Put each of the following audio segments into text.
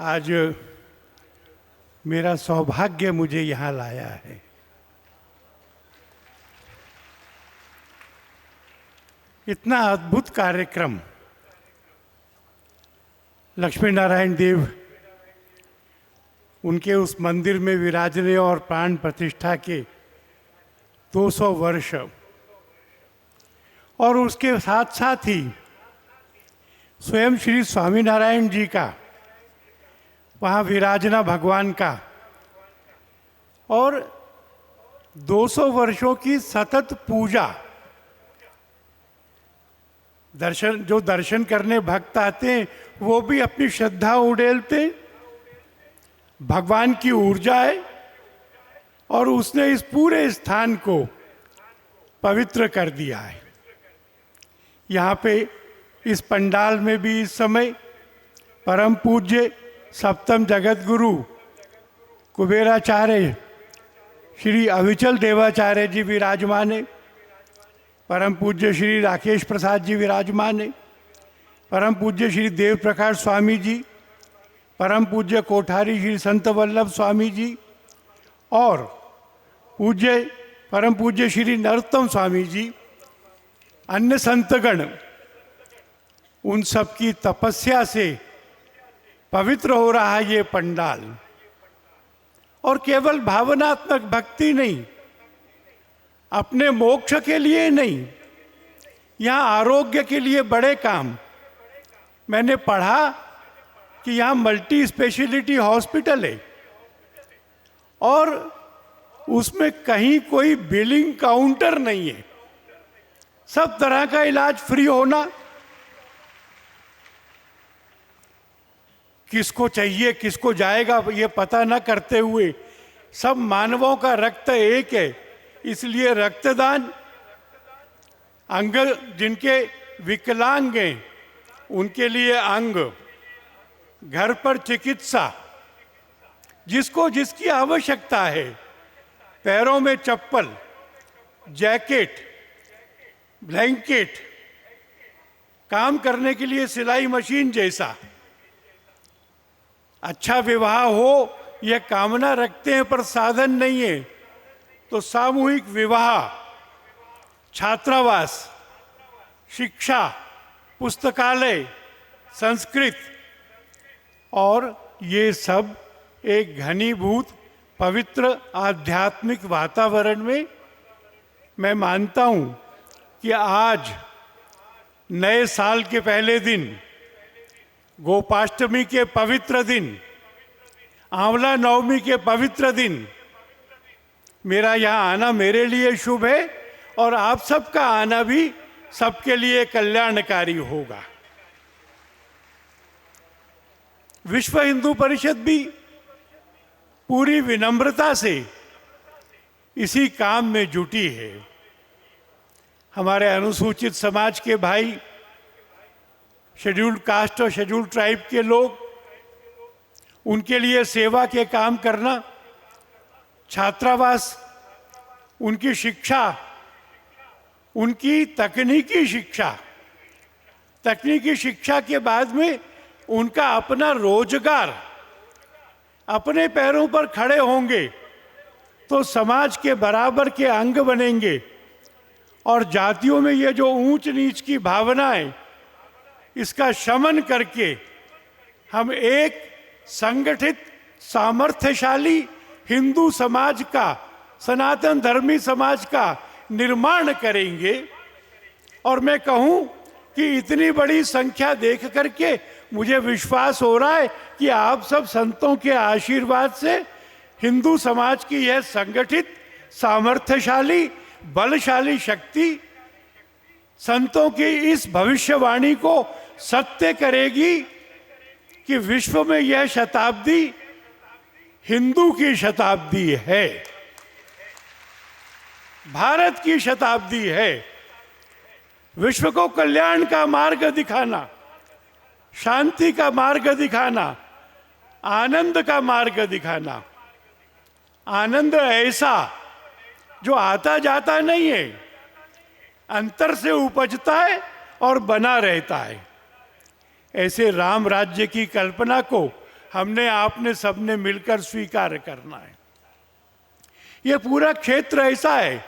आज मेरा सौभाग्य मुझे यहाँ लाया है। इतना अद्भुत कार्यक्रम लक्ष्मी नारायण देव उनके उस मंदिर में विराजने और प्राण प्रतिष्ठा के 200 वर्ष और उसके साथ साथ ही स्वयं श्री स्वामीनारायण जी का वहाँ विराजना भगवान का और 200 वर्षों की सतत पूजा। दर्शन करने भक्त आते हैं वो भी अपनी श्रद्धा उड़ेलते, भगवान की ऊर्जा है और उसने इस पूरे स्थान को पवित्र कर दिया है। यहाँ पे इस पंडाल में भी इस समय परम पूज्य सप्तम जगत गुरु कुबेराचार्य श्री अविचल देवाचार्य जी विराजमान है, परम पूज्य श्री राकेश प्रसाद जी विराजमान है, परम पूज्य श्री देव प्रकाश स्वामी जी, परम पूज्य कोठारी श्री संत वल्लभ स्वामी जी और परम पूज्य श्री नरोत्तम स्वामी जी, अन्य संतगण, उन सब की तपस्या से पवित्र हो रहा है ये पंडाल। और केवल भावनात्मक भक्ति नहीं, अपने मोक्ष के लिए नहीं, यहाँ आरोग्य के लिए बड़े काम। मैंने पढ़ा कि यहाँ मल्टी स्पेशलिटी हॉस्पिटल है और उसमें कहीं कोई बिलिंग काउंटर नहीं है, सब तरह का इलाज फ्री होना। किसको चाहिए किसको जाएगा ये पता न करते हुए सब मानवों का रक्त एक है, इसलिए रक्तदान, अंग जिनके विकलांग हैं उनके लिए अंग, घर पर चिकित्सा, जिसको जिसकी आवश्यकता है, पैरों में चप्पल, जैकेट, ब्लैंकेट, काम करने के लिए सिलाई मशीन जैसा। अच्छा विवाह हो यह कामना रखते हैं पर साधन नहीं है, तो सामूहिक विवाह, छात्रावास, शिक्षा, पुस्तकालय, संस्कृत और ये सब एक घनीभूत पवित्र आध्यात्मिक वातावरण में मैं मानता हूँ कि आज नए साल के पहले दिन, गोपाष्टमी के पवित्र दिन, आंवला नवमी के पवित्र दिन मेरा यहाँ आना मेरे लिए शुभ है और आप सबका आना भी सबके लिए कल्याणकारी होगा। विश्व हिंदू परिषद भी पूरी विनम्रता से इसी काम में जुटी है। हमारे अनुसूचित समाज के भाई, शेड्यूल्ड कास्ट और शेड्यूल्ड ट्राइब के लोग, उनके लिए सेवा के काम करना, छात्रावास, उनकी शिक्षा, उनकी तकनीकी शिक्षा के बाद में उनका अपना रोजगार, अपने पैरों पर खड़े होंगे तो समाज के बराबर के अंग बनेंगे और जातियों में ये जो ऊंच नीच की भावनाएं, इसका शमन करके हम एक संगठित सामर्थ्यशाली हिंदू समाज का, सनातन धर्मी समाज का निर्माण करेंगे। और मैं कहूं कि इतनी बड़ी संख्या देख करके मुझे विश्वास हो रहा है कि आप सब संतों के आशीर्वाद से हिंदू समाज की यह संगठित, सामर्थ्यशाली, बलशाली शक्ति संतों की इस भविष्यवाणी को सत्य करेगी कि विश्व में यह शताब्दी हिंदू की शताब्दी है, भारत की शताब्दी है। विश्व को कल्याण का मार्ग दिखाना, शांति का मार्ग दिखाना, आनंद का मार्ग दिखाना। आनंद ऐसा जो आता जाता नहीं है, अंतर से उपजता है और बना रहता है। ऐसे राम राज्य की कल्पना को हमने आपने सबने मिलकर स्वीकार करना है। ये पूरा क्षेत्र ऐसा है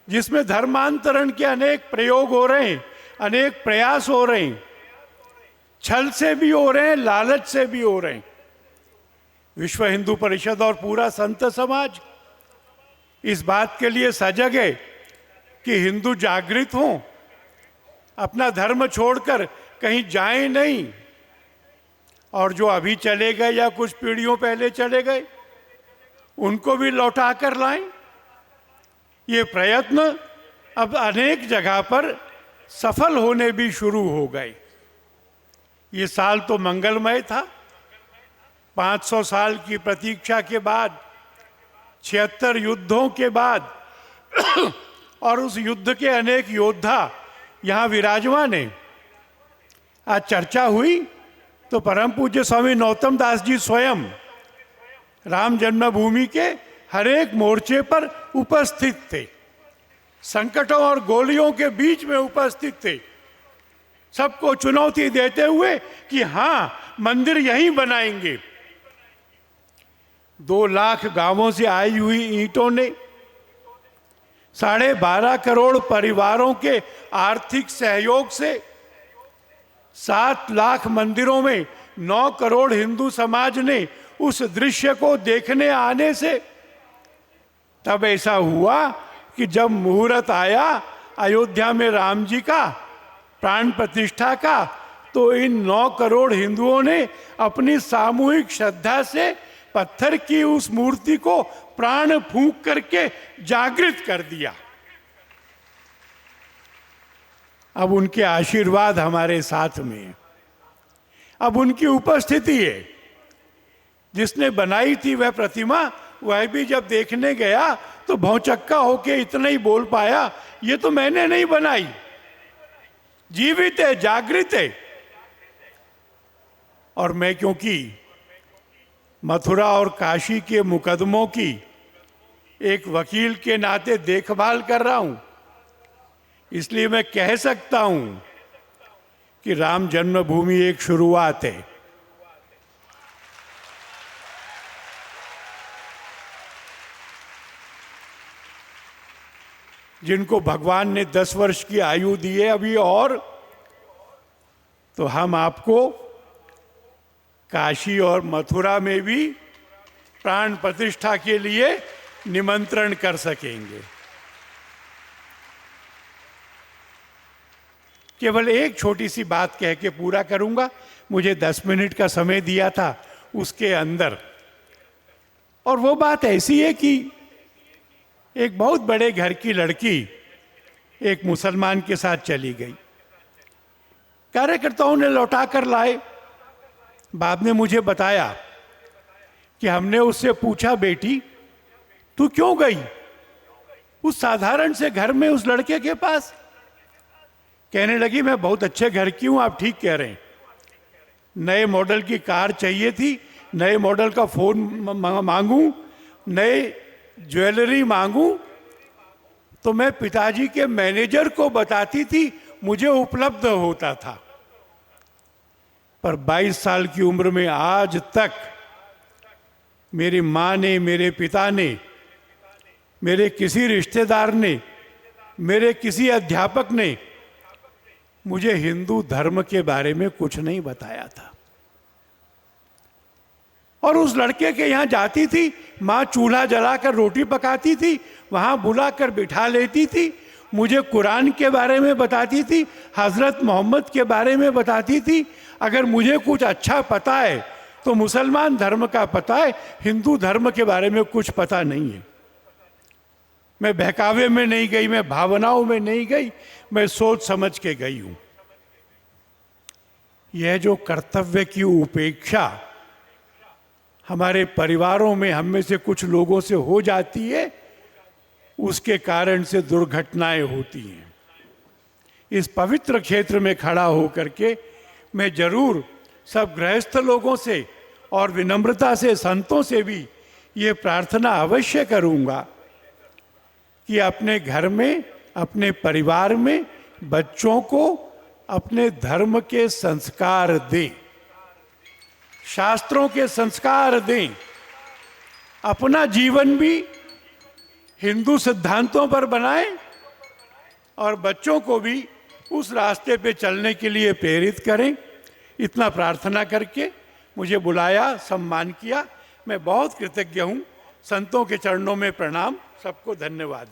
जिसमें धर्मांतरण के अनेक प्रयोग हो रहे हैं, अनेक प्रयास हो रहे हैं, छल से भी हो रहे हैं, लालच से भी हो रहे हैं। विश्व हिंदू परिषद और पूरा संत समाज इस बात के लिए सजग है कि हिंदू जागृत हों, अपना धर्म छोड़कर कहीं जाएं नहीं, और जो अभी चले गए या कुछ पीढ़ियों पहले चले गए उनको भी लौटा कर लाएं। ये प्रयत्न अब अनेक जगह पर सफल होने भी शुरू हो गए। ये साल तो मंगलमय था। 500 साल की प्रतीक्षा के बाद, 76 युद्धों के बाद और उस युद्ध के अनेक योद्धा यहाँ विराजमान हैं। आज चर्चा हुई तो परम पूज्य स्वामी नौतम दास जी स्वयं राम जन्मभूमि के हर एक मोर्चे पर उपस्थित थे, संकटों और गोलियों के बीच में उपस्थित थे, सबको चुनौती देते हुए कि हाँ, मंदिर यहीं बनाएंगे। 2 लाख गांवों से आई हुई ईंटों ने, 12.5 करोड़ परिवारों के आर्थिक सहयोग से, 7 लाख मंदिरों में 9 करोड़ हिंदू समाज ने उस दृश्य को देखने आने से, तब ऐसा हुआ कि जब मुहूर्त आया अयोध्या में राम जी का प्राण प्रतिष्ठा का, तो इन 9 करोड़ हिंदुओं ने अपनी सामूहिक श्रद्धा से पत्थर की उस मूर्ति को प्राण फूंक करके जागृत कर दिया। अब उनके आशीर्वाद हमारे साथ में है, अब उनकी उपस्थिति है। जिसने बनाई थी वह प्रतिमा, वह भी जब देखने गया तो भौचक्का होके इतना ही बोल पाया, ये तो मैंने नहीं बनाई, जीवित है, जागृत है। और मैं क्योंकि मथुरा और काशी के मुकदमों की एक वकील के नाते देखभाल कर रहा हूं, इसलिए मैं कह सकता हूं कि राम जन्मभूमि एक शुरुआत है। जिनको भगवान ने 10 वर्ष की आयु दी है अभी और, तो हम आपको काशी और मथुरा में भी प्राण प्रतिष्ठा के लिए निमंत्रण कर सकेंगे। केवल एक छोटी सी बात कह के पूरा करूंगा। मुझे 10 मिनट का समय दिया था उसके अंदर, और वो बात ऐसी है कि एक बहुत बड़े घर की लड़की एक मुसलमान के साथ चली गई। कार्यकर्ताओं ने लौटा कर लाए। बाद में मुझे बताया कि हमने उससे पूछा, बेटी तू क्यों गई उस साधारण से घर में उस लड़के के पास? कहने लगी, मैं बहुत अच्छे घर की हूं, आप ठीक कह रहे हैं। नए मॉडल की कार चाहिए थी, नए मॉडल का फोन मांगूं, नए ज्वेलरी मांगूं, तो मैं पिताजी के मैनेजर को बताती थी, मुझे उपलब्ध होता था। पर 22 साल की उम्र में आज तक मेरी माँ ने, मेरे पिता ने, मेरे किसी रिश्तेदार ने, मेरे किसी अध्यापक ने मुझे हिंदू धर्म के बारे में कुछ नहीं बताया था। और उस लड़के के यहाँ जाती थी, माँ चूल्हा जलाकर रोटी पकाती थी, वहाँ बुलाकर बिठा लेती थी, मुझे कुरान के बारे में बताती थी, हजरत मोहम्मद के बारे में बताती थी। अगर मुझे कुछ अच्छा पता है तो मुसलमान धर्म का पता है, हिंदू धर्म के बारे में कुछ पता नहीं है। मैं बहकावे में नहीं गई, मैं भावनाओं में नहीं गई, मैं सोच समझ के गई हूं। यह जो कर्तव्य की उपेक्षा हमारे परिवारों में हम में से कुछ लोगों से हो जाती है, उसके कारण से दुर्घटनाएं होती हैं। इस पवित्र क्षेत्र में खड़ा होकर के मैं जरूर सब गृहस्थ लोगों से और विनम्रता से संतों से भी ये प्रार्थना अवश्य करूंगा कि अपने घर में, अपने परिवार में बच्चों को अपने धर्म के संस्कार दें, शास्त्रों के संस्कार दें, अपना जीवन भी हिंदू सिद्धांतों पर बनाएं और बच्चों को भी उस रास्ते पे चलने के लिए प्रेरित करें। इतना प्रार्थना करके मुझे बुलाया, सम्मान किया। मैं बहुत कृतज्ञ हूँ। संतों के चरणों में प्रणाम। सबको धन्यवाद।